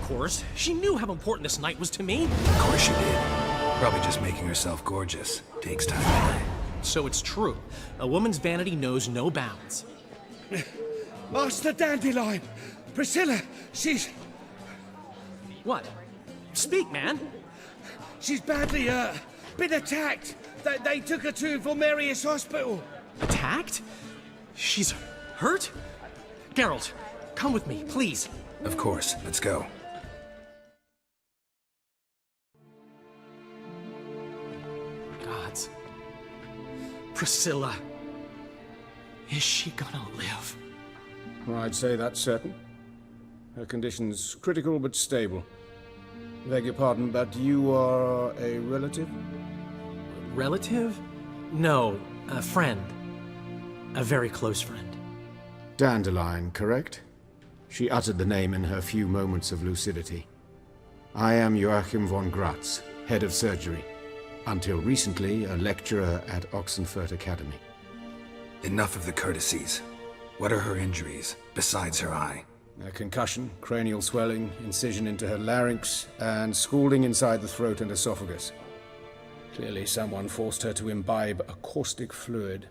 course. She knew how important this night was to me. Of course she did. Probably just making herself gorgeous. Takes time. So it's true. A woman's vanity knows no bounds. Master Dandelion! Priscilla, she's... What? Speak, man. She's badly, been attacked. They took her to Emreis Hospital. Attacked? She's hurt? Geralt, come with me, please. Of course. Let's go. Gods. Priscilla. Is she gonna live? I'd say that's certain. Her condition's critical but stable. Beg your pardon, but you are a relative? Relative? No, a friend. A very close friend. Dandelion, correct? She uttered the name in her few moments of lucidity. I am Joachim von Gratz, head of surgery. Until recently, a lecturer at Oxenfurt Academy. Enough of the courtesies. What are her injuries, besides her eye? A concussion, cranial swelling, incision into her larynx, and scalding inside the throat and esophagus. Clearly someone forced her to imbibe a caustic fluid.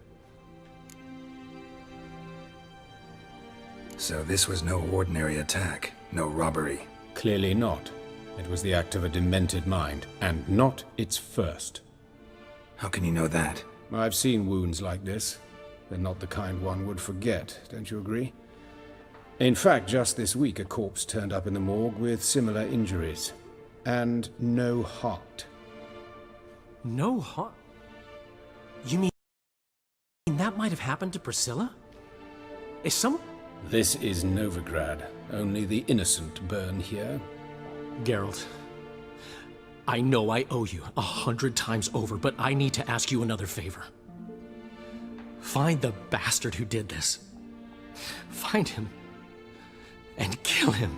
So this was no ordinary attack, no robbery. Clearly not. It was the act of a demented mind, and not its first. How can you know that? I've seen wounds like this. They're not the kind one would forget, don't you agree? In fact, just this week a corpse turned up in the morgue with similar injuries. And no heart. No heart? You mean that might have happened to Priscilla? Is some... This is Novigrad. Only the innocent burn here. Geralt, I know I owe you 100 times over, but I need to ask you another favor. Find the bastard who did this. Find him. And kill him.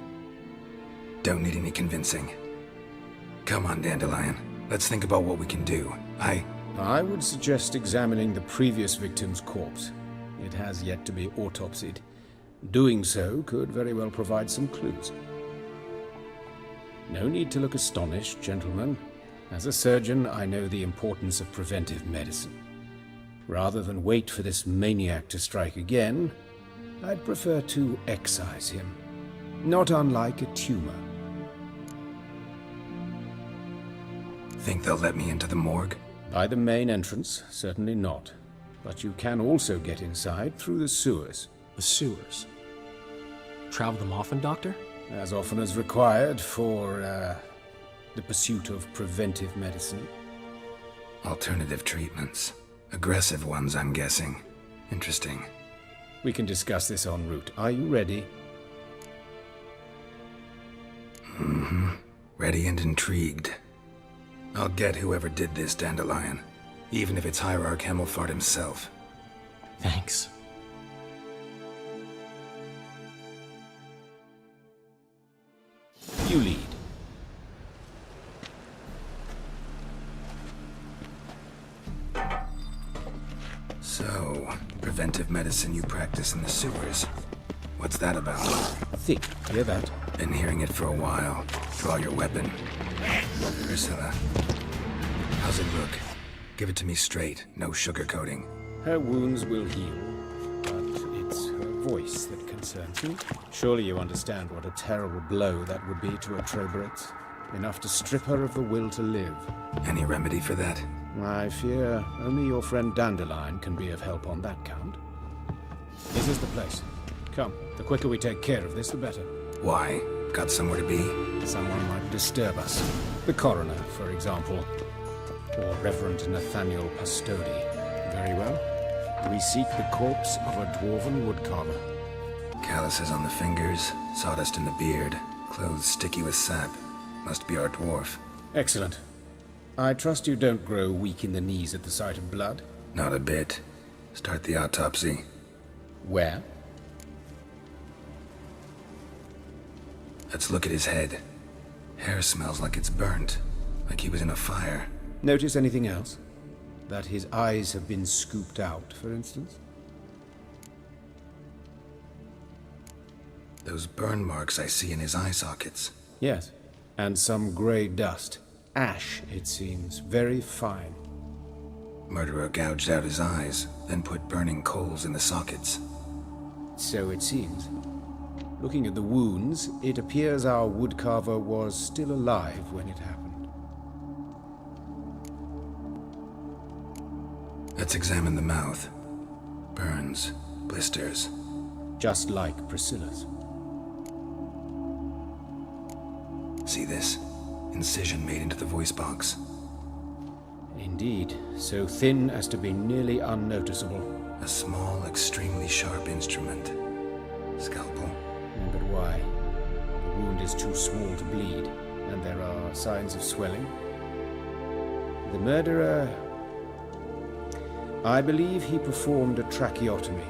Don't need any convincing. Come on, Dandelion. Let's think about what we can do. I would suggest examining the previous victim's corpse. It has yet to be autopsied. Doing so could very well provide some clues. No need to look astonished, gentlemen. As a surgeon, I know the importance of preventive medicine. Rather than wait for this maniac to strike again, I'd prefer to excise him. Not unlike a tumor. Think they'll let me into the morgue? By the main entrance, certainly not. But you can also get inside through the sewers. The sewers? Travel them often, Doctor? As often as required for, the pursuit of preventive medicine. Alternative treatments. Aggressive ones, I'm guessing. Interesting. We can discuss this en route. Are you ready? Mm-hmm. Ready and intrigued. I'll get whoever did this, Dandelion. Even if it's Hierarch Hemmelfart himself. Thanks. You lead. So, preventive medicine you practice in the sewers. What's that about? Think. Hear that? Been hearing it for a while. Draw your weapon. Priscilla. How's it look? Give it to me straight, no sugarcoating. Her wounds will heal, but it's her voice that concerns me. Surely you understand what a terrible blow that would be to a Troberet. Enough to strip her of the will to live. Any remedy for that? I fear only your friend Dandelion can be of help on that count. This is the place. Come, the quicker we take care of this, the better. Why? Got somewhere to be? Someone might disturb us. The coroner, for example. Or Reverend Nathaniel Pastodi. Very well. We seek the corpse of a dwarven woodcarver. Calluses on the fingers, sawdust in the beard, clothes sticky with sap. Must be our dwarf. Excellent. I trust you don't grow weak in the knees at the sight of blood? Not a bit. Start the autopsy. Where? Let's look at his head. Hair smells like it's burnt, like he was in a fire. Notice anything else? That his eyes have been scooped out, for instance? Those burn marks I see in his eye sockets. Yes, and some grey dust. Ash, it seems, very fine. Murderer gouged out his eyes, then put burning coals in the sockets. So it seems. Looking at the wounds, it appears our woodcarver was still alive when it happened. Let's examine the mouth. Burns, blisters. Just like Priscilla's. See this? Incision made into the voice box. Indeed, so thin as to be nearly unnoticeable. A small, extremely sharp instrument. Scalpel. But why? The wound is too small to bleed, and there are signs of swelling. The murderer... I believe he performed a tracheotomy,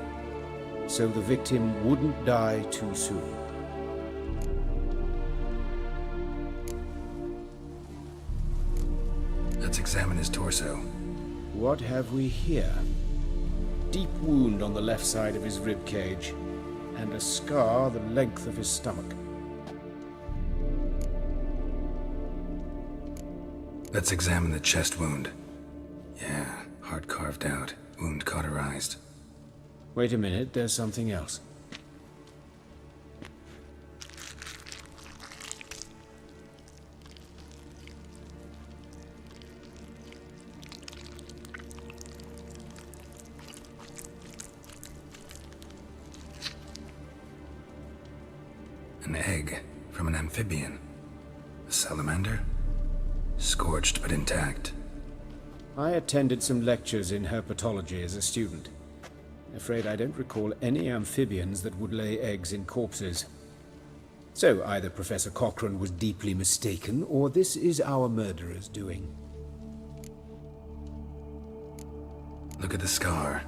so the victim wouldn't die too soon. Let's examine his torso. What have we here? Deep wound on the left side of his rib cage, and a scar the length of his stomach. Let's examine the chest wound. Yeah, heart carved out, wound cauterized. Wait a minute, there's something else. An egg from an amphibian. A salamander? Scorched but intact. I attended some lectures in herpetology as a student. Afraid I don't recall any amphibians that would lay eggs in corpses. So either Professor Cochrane was deeply mistaken, or this is our murderer's doing. Look at the scar.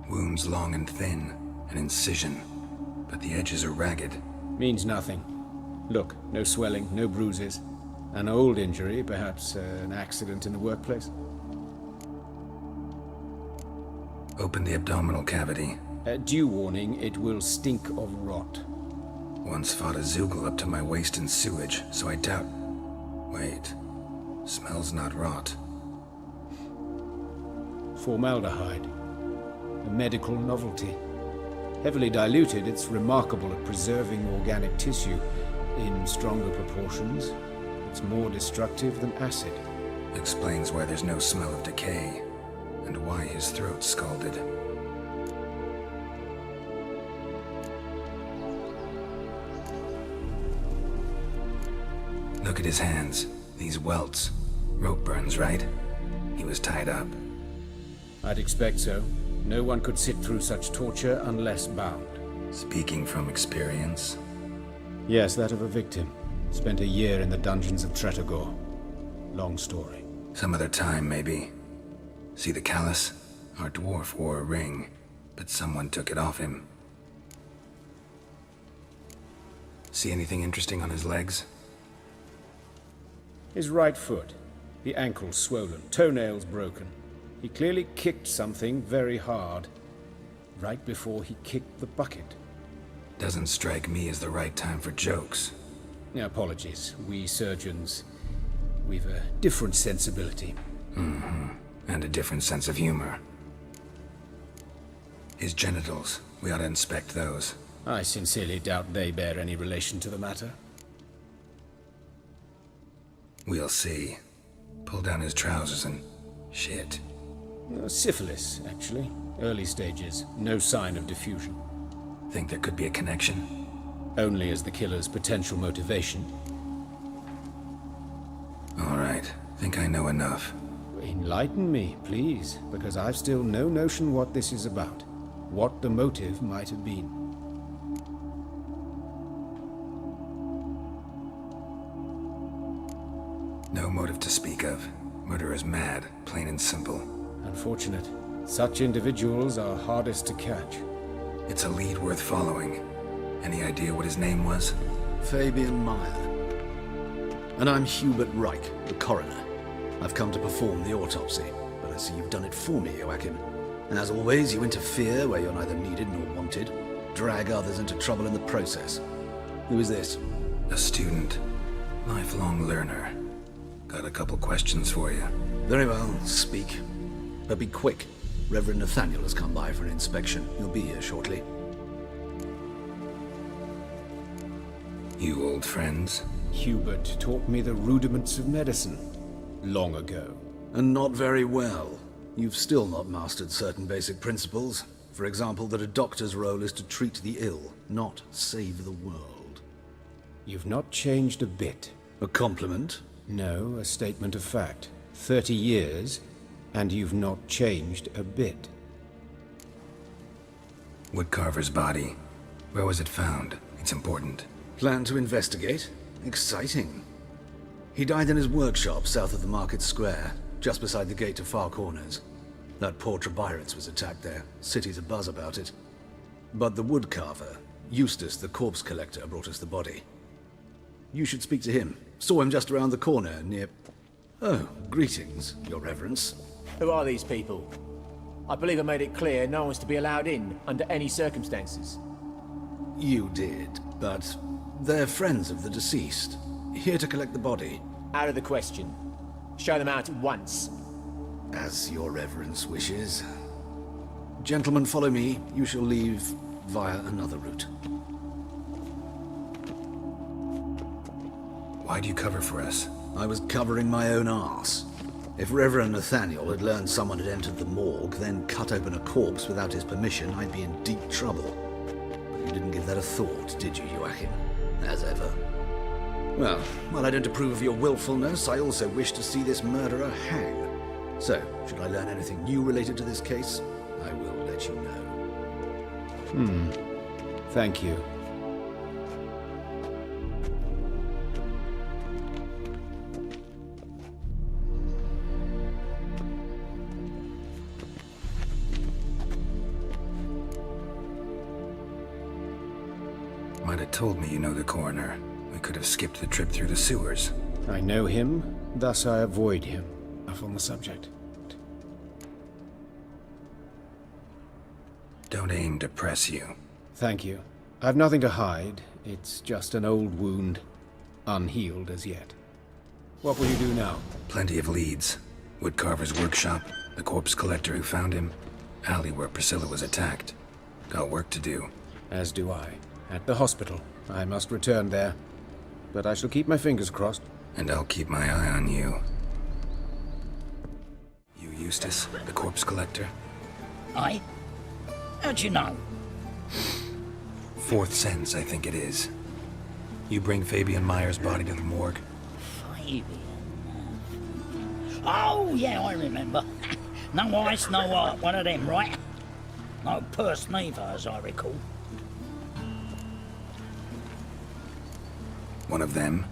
Wounds long and thin, an incision, but the edges are ragged. Means nothing. Look, no swelling, no bruises. An old injury, perhaps an accident in the workplace. Open the abdominal cavity. Due warning, it will stink of rot. Once fought a Zoogle up to my waist in sewage, so I doubt... Wait. Smells not rot. Formaldehyde. A medical novelty. Heavily diluted, it's remarkable at preserving organic tissue. In stronger proportions, it's more destructive than acid. Explains why there's no smell of decay, and why his throat's scalded. Look at his hands. These welts. Rope burns, right? He was tied up. I'd expect so. No one could sit through such torture unless bound. Speaking from experience? Yes, that of a victim. Spent a year in the dungeons of Tretogor. Long story. Some other time, maybe. See the callus? Our dwarf wore a ring, but someone took it off him. See anything interesting on his legs? His right foot. The ankle swollen, toenails broken. He clearly kicked something very hard, right before he kicked the bucket. Doesn't strike me as the right time for jokes. Apologies. We surgeons, we've a different sensibility. Mm-hmm. And a different sense of humor. His genitals, we ought to inspect those. I sincerely doubt they bear any relation to the matter. We'll see. Pull down his trousers and... shit. Syphilis, actually. Early stages. No sign of diffusion. Think there could be a connection? Only as the killer's potential motivation. All right. Think I know enough. Enlighten me, please, because I've still no notion what this is about. What the motive might have been. No motive to speak of. Murderer's mad, plain and simple. Unfortunate. Such individuals are hardest to catch. It's a lead worth following. Any idea what his name was? Fabian Meyer. And I'm Hubert Reich, the coroner. I've come to perform the autopsy, but I see you've done it for me, Joachim. And as always, you interfere where you're neither needed nor wanted. Drag others into trouble in the process. Who is this? A student. Lifelong learner. Got a couple questions for you. Very well, speak. But be quick. Reverend Nathaniel has come by for an inspection. He'll be here shortly. You old friends? Hubert taught me the rudiments of medicine long ago. And not very well. You've still not mastered certain basic principles. For example, that a doctor's role is to treat the ill, not save the world. You've not changed a bit. A compliment? No, a statement of fact. 30 years, and you've not changed a bit. Woodcarver's body. Where was it found? It's important. Plan to investigate? Exciting. He died in his workshop south of the market square, just beside the gate to Far Corners. That poor Trebirates was attacked there. City's abuzz about it. But the woodcarver, Eustace the corpse collector, brought us the body. You should speak to him. Saw him just around the corner near... Oh, greetings, your reverence. Who are these people? I believe I made it clear no one's to be allowed in under any circumstances. You did, but they're friends of the deceased. Here to collect the body. Out of the question. Show them out at once. As your reverence wishes. Gentlemen, follow me. You shall leave via another route. Why do you cover for us? I was covering my own arse. If Reverend Nathaniel had learned someone had entered the morgue, then cut open a corpse without his permission, I'd be in deep trouble. But you didn't give that a thought, did you, Joachim? As ever. Well, while I don't approve of your willfulness, I also wish to see this murderer hang. So, should I learn anything new related to this case, I will let you know. Thank you. Might have told me you know the coroner. We could have skipped the trip through the sewers. I know him, thus I avoid him. Enough on the subject. Don't aim to press you. Thank you. I've nothing to hide. It's just an old wound, unhealed as yet. What will you do now? Plenty of leads. Woodcarver's workshop, the corpse collector who found him, alley where Priscilla was attacked. Got work to do. As do I. At the hospital. I must return there. But I shall keep my fingers crossed. And I'll keep my eye on you. You Eustace, the corpse collector? Aye? How'd you know? Fourth sense, I think it is. You bring Fabian Meyer's body to the morgue? Fabian. Oh, yeah, I remember. No ice, no art, one of them, right? No purse neither, as I recall. One of them?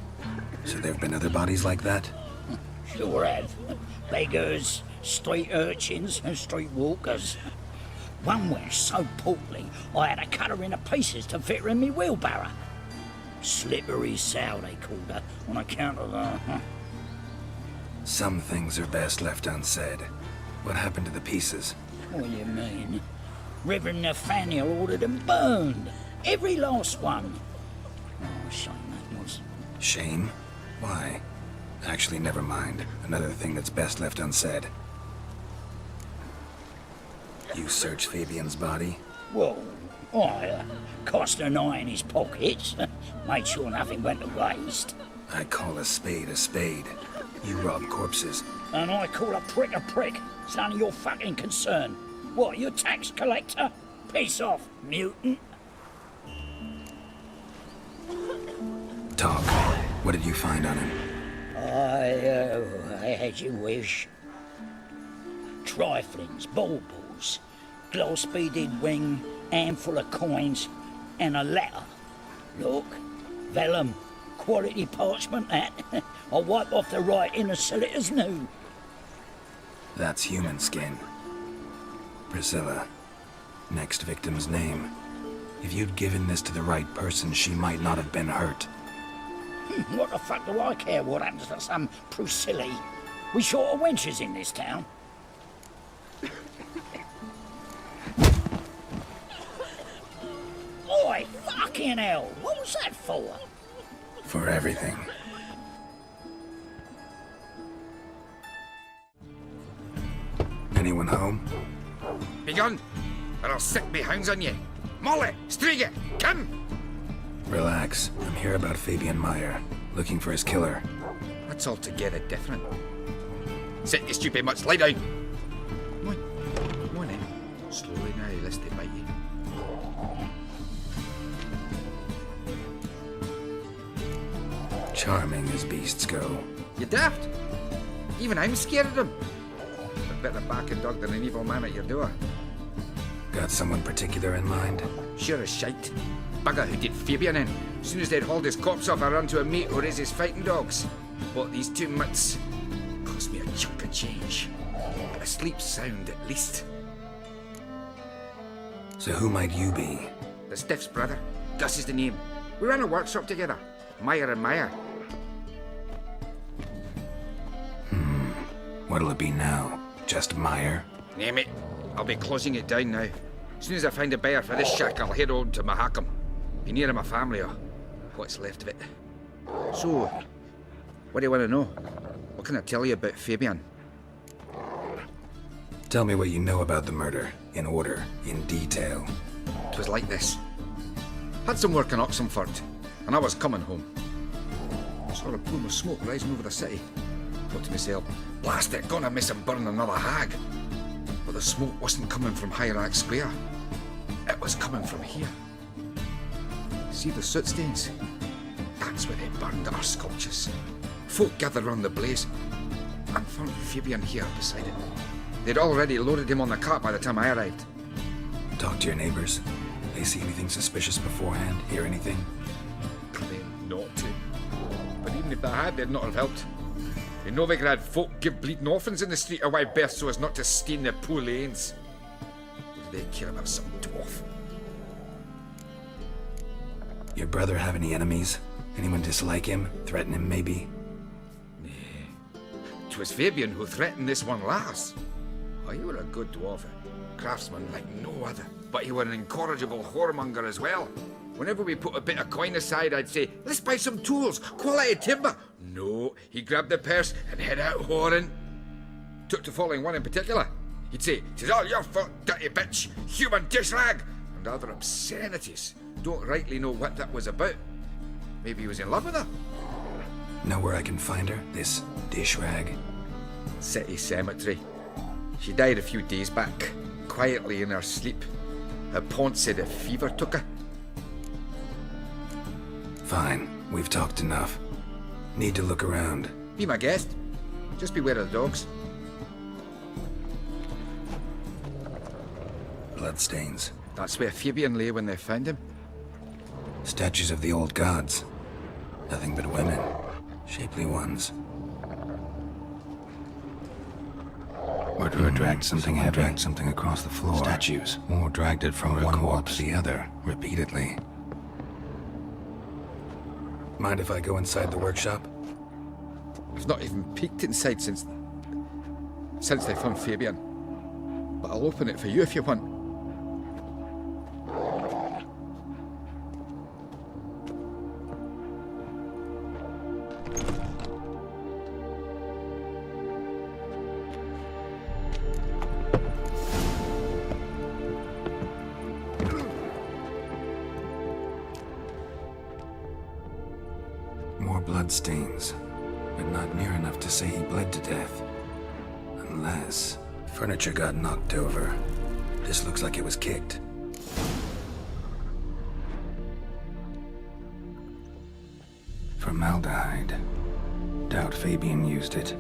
So there have been other bodies like that? Sure have. Beggars, street urchins, and street walkers. One went so portly, I had to cut her into pieces to fit her in me wheelbarrow. Slippery sow, they called her, on account of her. Some things are best left unsaid. What happened to the pieces? What do you mean? Reverend Nathaniel ordered them burned. Every last one. Oh, shame that was. Shame? Why? Actually, never mind. Another thing that's best left unsaid. You searched Fabian's body? Well, I cast an eye in his pockets. Made sure nothing went to waste. I call a spade a spade. You rob corpses. And I call a prick a prick. It's none of your fucking concern. What, you tax collector? Piss off, mutant. Talk. What did you find on him? I had you wish. Triflings, baubles, glass-beaded ring, handful of coins, and a letter. Look, vellum, quality parchment that. I'll wipe off the writing and sell it as new. That's human skin. Priscilla. Next victim's name. If you'd given this to the right person, she might not have been hurt. What the fuck do I care what happens to some Priscilla? We short of wenches in this town. Oi, fucking hell! What was that for? For everything. Anyone home? Begone, or I'll set me hounds on you. Molly, Striga, come! Relax. I'm here about Fabian Meyer, looking for his killer. That's altogether different. Sit, you stupid mutts, lie down. Come on in. Slowly now, lest they bite you. Charming as beasts go. You daft? Even I'm scared of them. A better back a dog than an evil man at your door. Got someone particular in mind? Sure as shite. Bugger who did Fabian in. As soon as they'd hauled his corpse off, I ran to a mate who raised his fighting dogs. Bought these 2 mutts. Cost me a chunk of change. But I sleep sound at least. So who might you be? The Stiff's brother. Gus is the name. We ran a workshop together. Meyer and Meyer. What'll it be now? Just Meyer? Name it. I'll be closing it down now. As soon as I find a buyer for this shack, I'll head on to Mahakam. Be near my family or what's left of it. So, what do you want to know? What can I tell you about Fabian? Tell me what you know about the murder, in order, in detail. It was like this. Had some work in Oxenfurt, and I was coming home. Saw a plume of smoke rising over the city. Thought to myself, blast it, gonna miss him burn another hag. But the smoke wasn't coming from Hierarch Square. It was coming from here. See the soot stains? That's where they burned our sculptures. Folk gathered round the blaze and found Fabian here beside it. They'd already loaded him on the cart by the time I arrived. Talk to your neighbors. They see anything suspicious beforehand? Hear anything? Claim not to. But even if they had, they'd not have helped. In Novigrad, folk give bleeding orphans in the street a wide berth so as not to stain their poor lanes. What do they care about some dwarf? Your brother have any enemies? Anyone dislike him? Threaten him, maybe? Nay. 'Twas Fabian who threatened this one last. Oh, you were a good dwarf, craftsman like no other. But you were an incorrigible whoremonger as well. Whenever we put a bit of coin aside, I'd say, let's buy some tools, quality timber. No, he grabbed the purse and head out whoring. Took to following one in particular. He'd say, 'tis all your fault, dirty bitch, human dish rag, and other obscenities. Don't rightly know what that was about. Maybe he was in love with her. Know where I can find her? This dish rag? City cemetery. She died a few days back, quietly in her sleep. Her pont said a fever took her. Fine, we've talked enough. Need to look around. Be my guest. Just beware of the dogs. Bloodstains. That's where Fabian lay when they found him. Statues of the old gods. Nothing but women. Shapely ones. Murderer dragged something heavy. Dragged something across the floor. Statues. Or dragged it from one wall to the other, repeatedly. Mind if I go inside the workshop? I've not even peeked inside since they found Fabian. But I'll open it for you if you want. Bloodstains, but not near enough to say he bled to death. Unless furniture got knocked over. This looks like it was kicked. Formaldehyde. Doubt Fabian used it.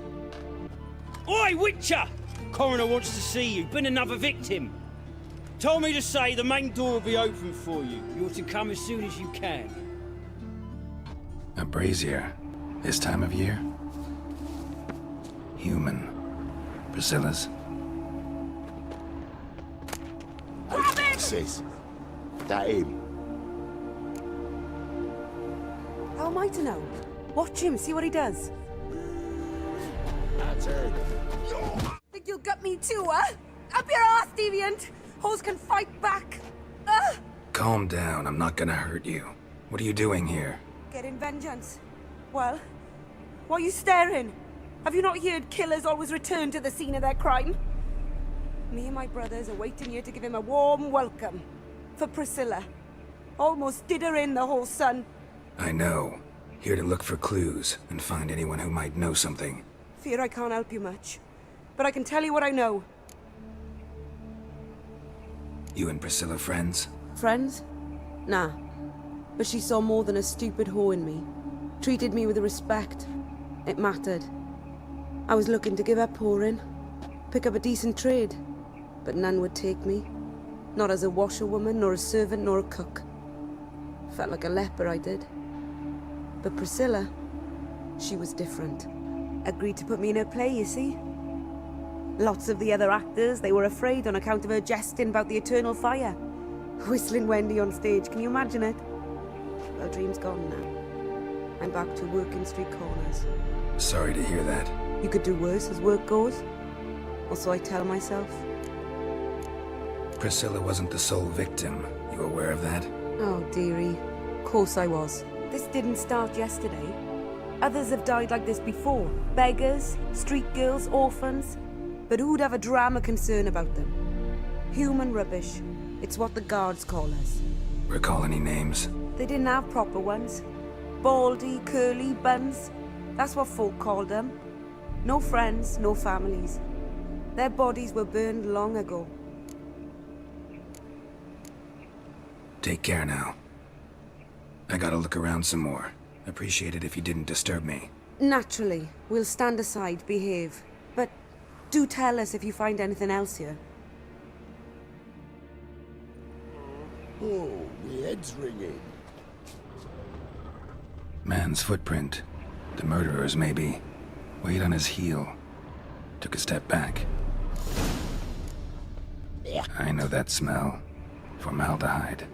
Oi, Witcher! Coroner wants to see you. Been another victim. Told me to say the main door will be open for you. You're to come as soon as you can. A brazier. This time of year? Human. Priscilla's. Sis, that him? How am I to know? Watch him, see what he does. That's it. Think you'll get me too, huh? Up your ass, deviant! Hoes can fight back. Calm down, I'm not gonna hurt you. What are you doing here? Getting vengeance. Well, why are you staring? Have you not heard killers always return to the scene of their crime? Me and my brothers are waiting here to give him a warm welcome. For Priscilla. Almost did her in, the whole son. I know. Here to look for clues and find anyone who might know something. Fear I can't help you much. But I can tell you what I know. You and Priscilla friends? Friends? Nah. But she saw more than a stupid whore in me. Treated me with respect. It mattered. I was looking to give up whoring. Pick up a decent trade. But none would take me. Not as a washerwoman, nor a servant, nor a cook. Felt like a leper, I did. But Priscilla, she was different. Agreed to put me in her play, you see? Lots of the other actors, they were afraid on account of her jesting about the eternal fire. Whistling Wendy on stage, can you imagine it? Well, dream's gone now. I'm back to working street corners. Sorry to hear that. You could do worse as work goes. Or so I tell myself. Priscilla wasn't the sole victim. You aware of that? Oh, dearie. Of course I was. This didn't start yesterday. Others have died like this before. Beggars, street girls, orphans. But who'd have a drama concern about them? Human rubbish. It's what the guards call us. Recall any names? They didn't have proper ones. Baldy, curly, buns. That's what folk called them. No friends, no families. Their bodies were burned long ago. Take care now. I gotta look around some more. Appreciate it if you didn't disturb me. Naturally. We'll stand aside, behave. But do tell us if you find anything else here. Oh, my head's ringing. Man's footprint. The murderer's, maybe. Weight on his heel. Took a step back. I know that smell. Formaldehyde.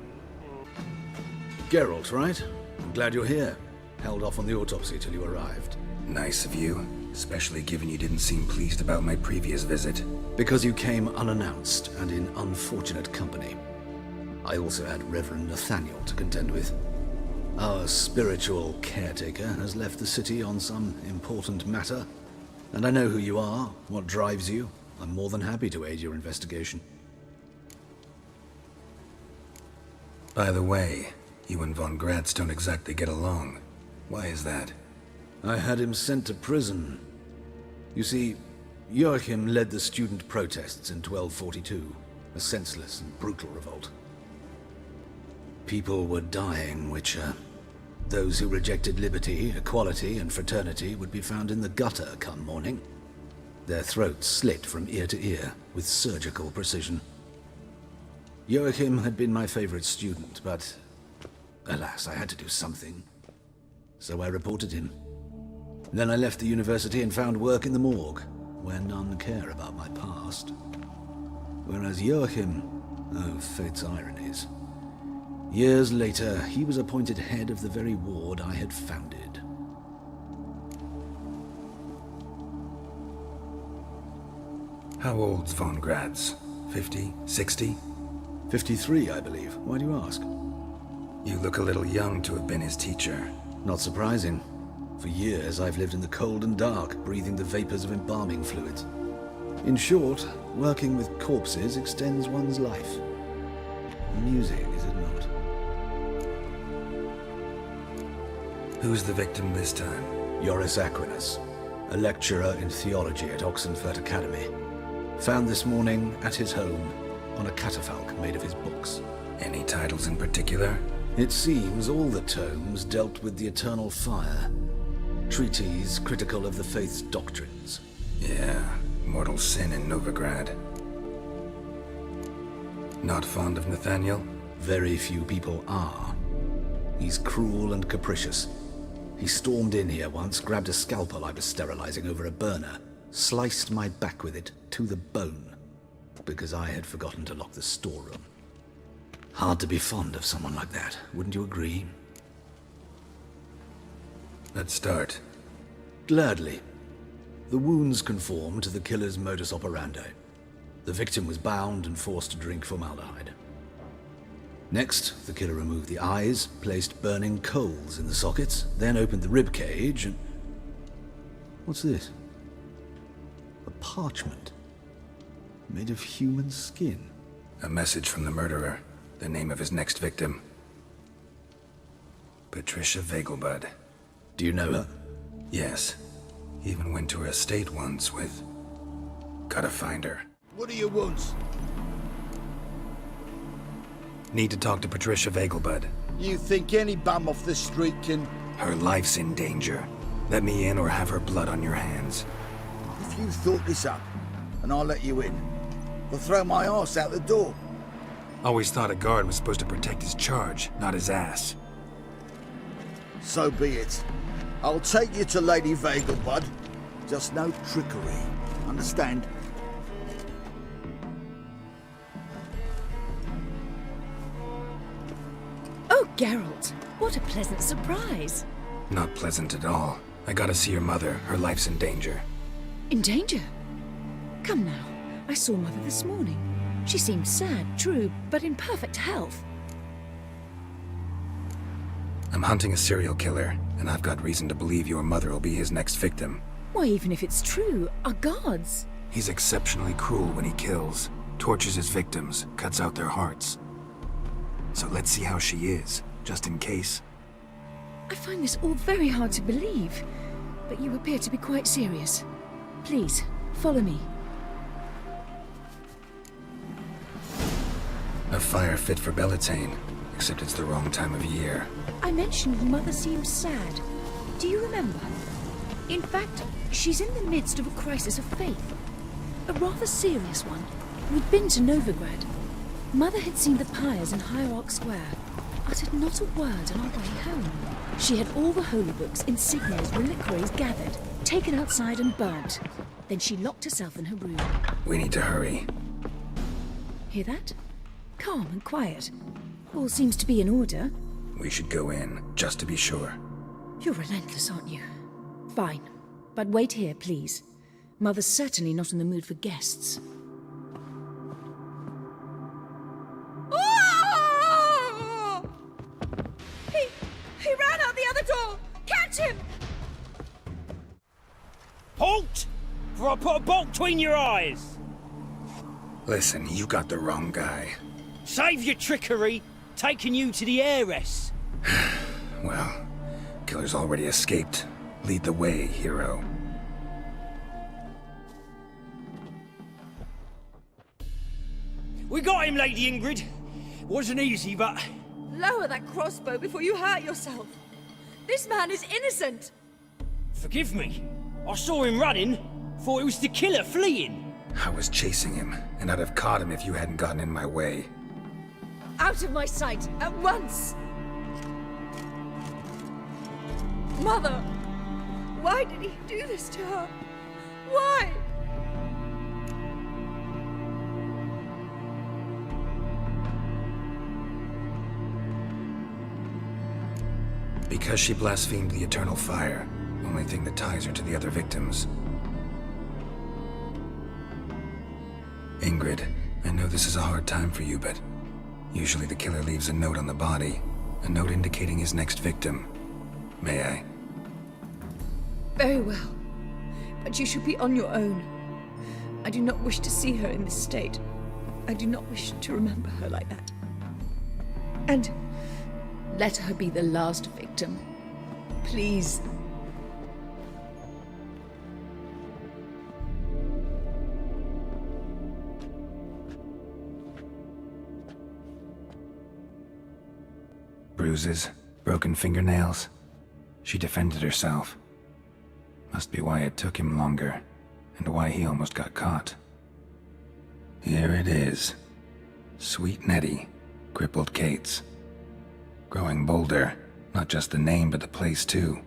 Geralt, right? I'm glad you're here. Held off on the autopsy till you arrived. Nice of you, especially given you didn't seem pleased about my previous visit. Because you came unannounced and in unfortunate company. I also had Reverend Nathaniel to contend with. Our spiritual caretaker has left the city on some important matter, and I know who you are, what drives you. I'm more than happy to aid your investigation. By the way, you and von Gratz don't exactly get along. Why is that? I had him sent to prison. You see, Joachim led the student protests in 1242, a senseless and brutal revolt. People were dying, Witcher. Those who rejected liberty, equality, and fraternity would be found in the gutter come morning. Their throats slit from ear to ear with surgical precision. Joachim had been my favorite student, but alas, I had to do something. So I reported him. Then I left the university and found work in the morgue, where none care about my past. Whereas Joachim, oh, fate's ironies. Years later, he was appointed head of the very ward I had founded. How old's von Gratz? 50? 60? 53, I believe. Why do you ask? You look a little young to have been his teacher. Not surprising. For years, I've lived in the cold and dark, breathing the vapors of embalming fluids. In short, working with corpses extends one's life. Music, is it not? Who's the victim this time? Joris Aquinas, a lecturer in theology at Oxenfurt Academy. Found this morning at his home on a catafalque made of his books. Any titles in particular? It seems all the tomes dealt with the eternal fire. Treatises critical of the faith's doctrines. Yeah, mortal sin in Novigrad. Not fond of Nathaniel? Very few people are. He's cruel and capricious. He stormed in here once, grabbed a scalpel I was sterilizing over a burner, sliced my back with it to the bone, because I had forgotten to lock the storeroom. Hard to be fond of someone like that, wouldn't you agree? Let's start. Gladly. The wounds conform to the killer's modus operandi. The victim was bound and forced to drink formaldehyde. Next, the killer removed the eyes, placed burning coals in the sockets, then opened the rib cage and... What's this? A parchment. Made of human skin. A message from the murderer. The name of his next victim. Patricia Vegelbud. Do you know her? Yes. Even went to her estate once with... Gotta find her. What do you want? Need to talk to Patricia Vegelbud. You think any bum off the street can... Her life's in danger. Let me in or have her blood on your hands. If you thought this up, and I'll let you in, I'll throw my arse out the door. Always thought a guard was supposed to protect his charge, not his ass. So be it. I'll take you to Lady Vegelbud. Just no trickery. Understand? Oh, Geralt, what a pleasant surprise. Not pleasant at all. I gotta see your mother. Her life's in danger. In danger? Come now, I saw Mother this morning. She seemed sad, true, but in perfect health. I'm hunting a serial killer, and I've got reason to believe your mother will be his next victim. Why, even if it's true, our guards. He's exceptionally cruel when he kills, tortures his victims, cuts out their hearts. So let's see how she is, just in case. I find this all very hard to believe, but you appear to be quite serious. Please, follow me. A fire fit for Bellatane, except it's the wrong time of year. I mentioned Mother seemed sad. Do you remember? In fact, she's in the midst of a crisis of faith. A rather serious one. We'd been to Novigrad. Mother had seen the pyres in Hierarch Square, uttered not a word on our way home. She had all the holy books, insignias, reliquaries gathered, taken outside and burnt. Then she locked herself in her room. We need to hurry. Hear that? Calm and quiet. All seems to be in order. We should go in, just to be sure. You're relentless, aren't you? Fine. But wait here, please. Mother's certainly not in the mood for guests. He ran out the other door! Catch him! Halt! For I put a bolt between your eyes! Listen, you got the wrong guy. Save your trickery! Taking you to the heiress! Well, killer's already escaped. Lead the way, hero. We got him, Lady Ingrid. Wasn't easy, but... Lower that crossbow before you hurt yourself. This man is innocent. Forgive me. I saw him running. Thought it was the killer fleeing. I was chasing him, and I'd have caught him if you hadn't gotten in my way. Out of my sight, at once! Mother! Why did he do this to her? Why? Because she blasphemed the eternal fire. Only thing that ties her to the other victims. Ingrid, I know this is a hard time for you, but usually the killer leaves a note on the body. A note indicating his next victim. May I? Very well. But you should be on your own. I do not wish to see her in this state. I do not wish to remember her like that. And let her be the last victim. Please. Bruises, broken fingernails. She defended herself. Must be why it took him longer, and why he almost got caught. Here it is. Sweet Nettie, crippled Kate's. Growing bolder, not just the name but the place too.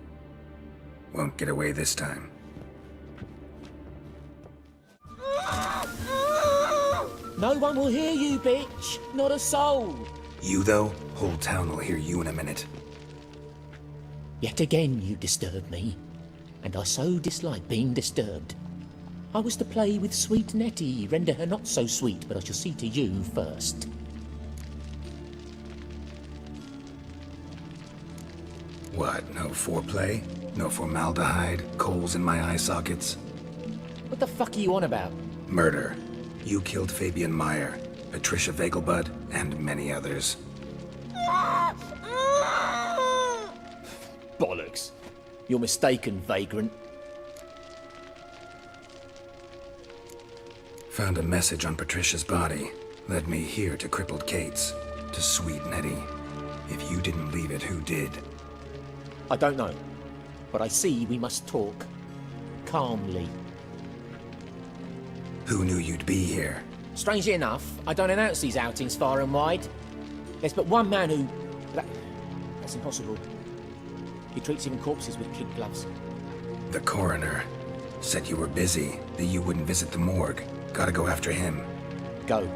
Won't get away this time. No one will hear you, bitch. Not a soul. You though, whole town will hear you in a minute. Yet again you disturb me, and I so dislike being disturbed. I was to play with sweet Nettie, render her not so sweet, but I shall see to you first. What, no foreplay? No formaldehyde? Coals in my eye sockets? What the fuck are you on about? Murder. You killed Fabian Meyer, Patricia Vegelbud, and many others. Bollocks. You're mistaken, vagrant. Found a message on Patricia's body. Led me here to crippled Kate's. To sweet Nettie. If you didn't leave it, who did? I don't know. But I see we must talk. Calmly. Who knew you'd be here? Strangely enough, I don't announce these outings far and wide. There's but one man who... That's impossible. He treats even corpses with kid gloves. The coroner. Said you were busy, that you wouldn't visit the morgue. Gotta go after him. Go.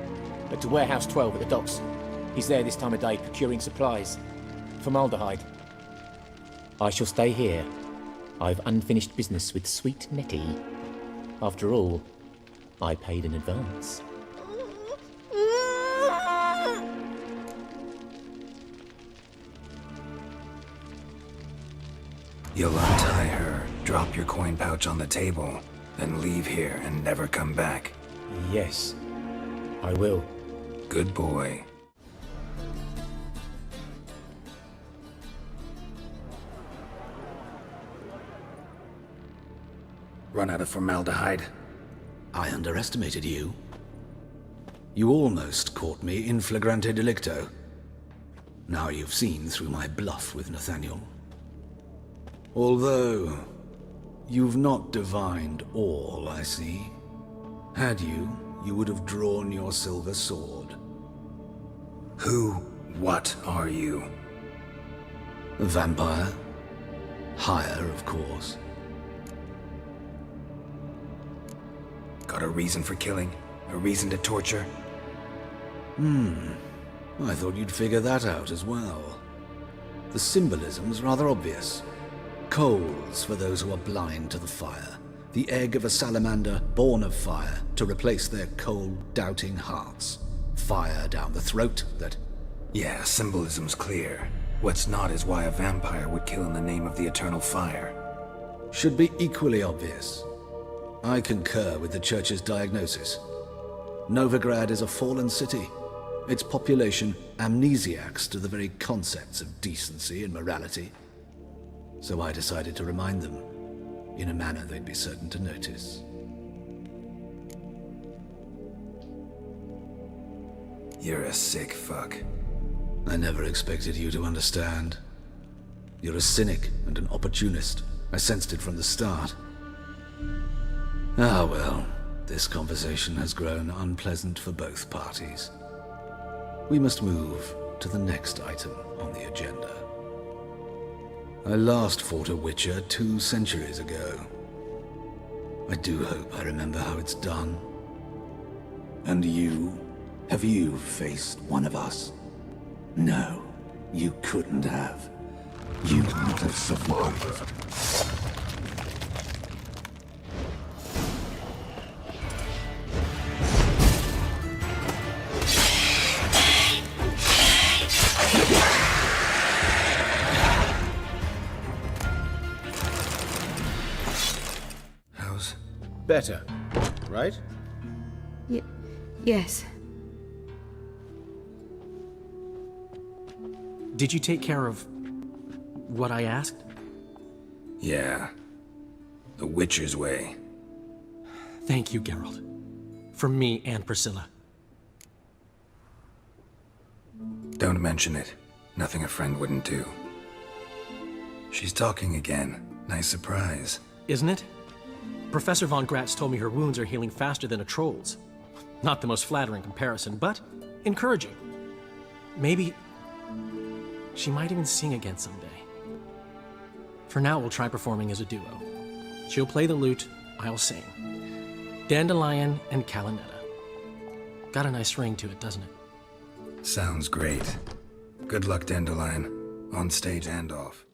But to Warehouse 12 at the docks. He's there this time of day, procuring supplies. Formaldehyde. I shall stay here. I've unfinished business with sweet Nettie. After all, I paid in advance. You'll untie her, drop your coin pouch on the table, then leave here and never come back. Yes, I will. Good boy. Run out of formaldehyde? I underestimated you. You almost caught me in flagrante delicto. Now you've seen through my bluff with Nathaniel. Although, you've not divined all, I see. Had you, you would have drawn your silver sword. What are you? A vampire. Higher, of course. Got a reason for killing? A reason to torture? I thought you'd figure that out as well. The symbolism's rather obvious. Coals for those who are blind to the fire. The egg of a salamander born of fire to replace their cold, doubting hearts. Fire down the throat that... Yeah, symbolism's clear. What's not is why a vampire would kill in the name of the eternal fire. Should be equally obvious. I concur with the Church's diagnosis. Novigrad is a fallen city. Its population amnesiacs to the very concepts of decency and morality. So I decided to remind them, in a manner they'd be certain to notice. You're a sick fuck. I never expected you to understand. You're a cynic and an opportunist. I sensed it from the start. Ah well, this conversation has grown unpleasant for both parties. We must move to the next item on the agenda. I last fought a Witcher 2 centuries ago. I do hope I remember how it's done. And you? Have you faced one of us? No, you couldn't have. You would not have survived. Better, right? Yes. Did you take care of what I asked? Yeah. The Witcher's way. Thank you, Geralt. From me and Priscilla. Don't mention it. Nothing a friend wouldn't do. She's talking again. Nice surprise. Isn't it? Professor von Gratz told me her wounds are healing faster than a troll's. Not the most flattering comparison, but encouraging. Maybe she might even sing again someday. For now, we'll try performing as a duo. She'll play the lute, I'll sing. Dandelion and Calinetta. Got a nice ring to it, doesn't it? Sounds great. Good luck, Dandelion. On stage and off.